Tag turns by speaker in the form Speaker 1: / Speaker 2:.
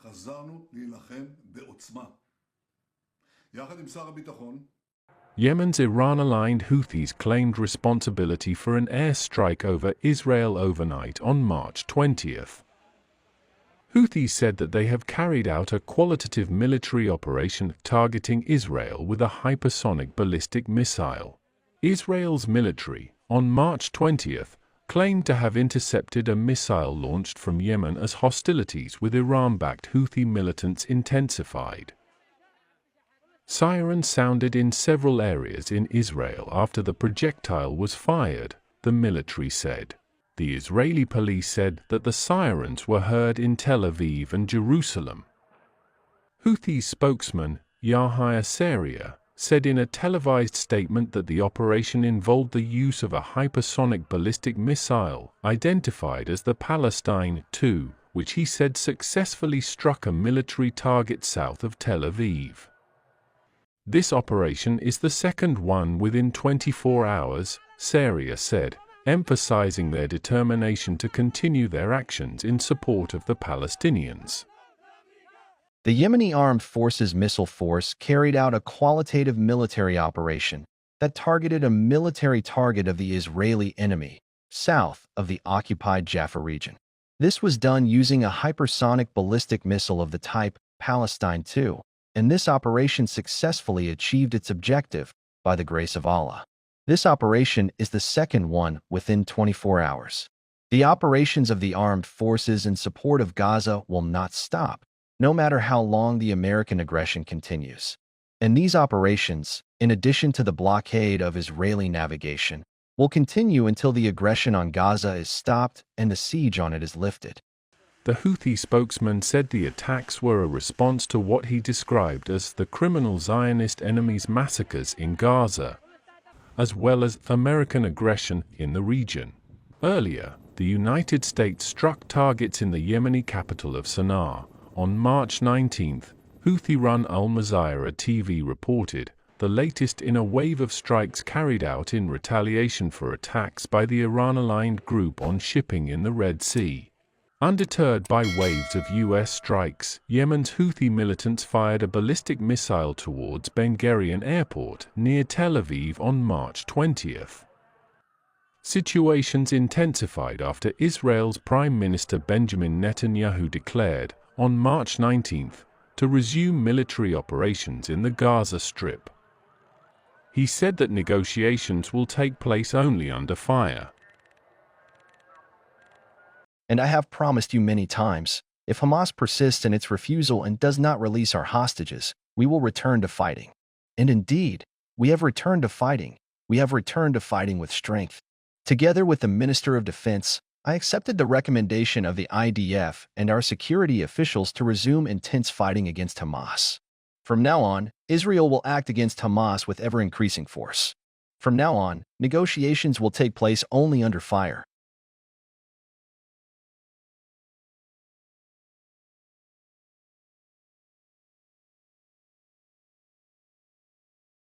Speaker 1: חזרנו להילחם בעוצמה. יחד עם שר הביטחון,
Speaker 2: Yemen's Iran-aligned Houthis claimed responsibility for an airstrike over Israel overnight on March 20th. Houthis said that they have carried out a qualitative military operation targeting Israel with a hypersonic ballistic missile. Israel's military, on March 20th, claimed to have intercepted a missile launched from Yemen as hostilities with Iran-backed Houthi militants intensified. Sirens sounded in several areas in Israel after the projectile was fired, the military said. The Israeli police said that the sirens were heard in Tel Aviv and Jerusalem. Houthi spokesman, Yahya Sarea, said in a televised statement that the operation involved the use of a hypersonic ballistic missile, identified as the Palestine 2, which he said successfully struck a military target south of Tel Aviv. This operation is the second one within 24 hours, Sarea said, emphasizing their determination to continue their actions in support of the Palestinians.
Speaker 3: The Yemeni Armed Forces Missile Force carried out a qualitative military operation that targeted a military target of the Israeli enemy, south of the occupied Jaffa region. This was done using a hypersonic ballistic missile of the type Palestine 2, and this operation successfully achieved its objective by the grace of Allah. This operation is the second one within 24 hours. The operations of the armed forces in support of Gaza will not stop, no matter how long the American aggression continues. And these operations, in addition to the blockade of Israeli navigation, will continue until the aggression on Gaza is stopped and the siege on it is lifted.
Speaker 2: The Houthi spokesman said the attacks were a response to what he described as the criminal Zionist enemy's massacres in Gaza, as well as American aggression in the region. Earlier, the United States struck targets in the Yemeni capital of Sana'a. On March 19th, Houthi-run Al Jazeera TV reported, the latest in a wave of strikes carried out in retaliation for attacks by the Iran-aligned group on shipping in the Red Sea. Undeterred by waves of U.S. strikes, Yemen's Houthi militants fired a ballistic missile towards Ben Gurion Airport near Tel Aviv on March 20th. Situations intensified after Israel's Prime Minister Benjamin Netanyahu declared, on March 19th, to resume military operations in the Gaza Strip. He said that negotiations will take place only under fire.
Speaker 3: And I have promised you many times, if Hamas persists in its refusal and does not release our hostages, we will return to fighting. And indeed, we have returned to fighting. We have returned to fighting with strength. Together with the Minister of Defense, I accepted the recommendation of the IDF and our security officials to resume intense fighting against Hamas. From now on, Israel will act against Hamas with ever-increasing force. From now on, negotiations will take place only under fire.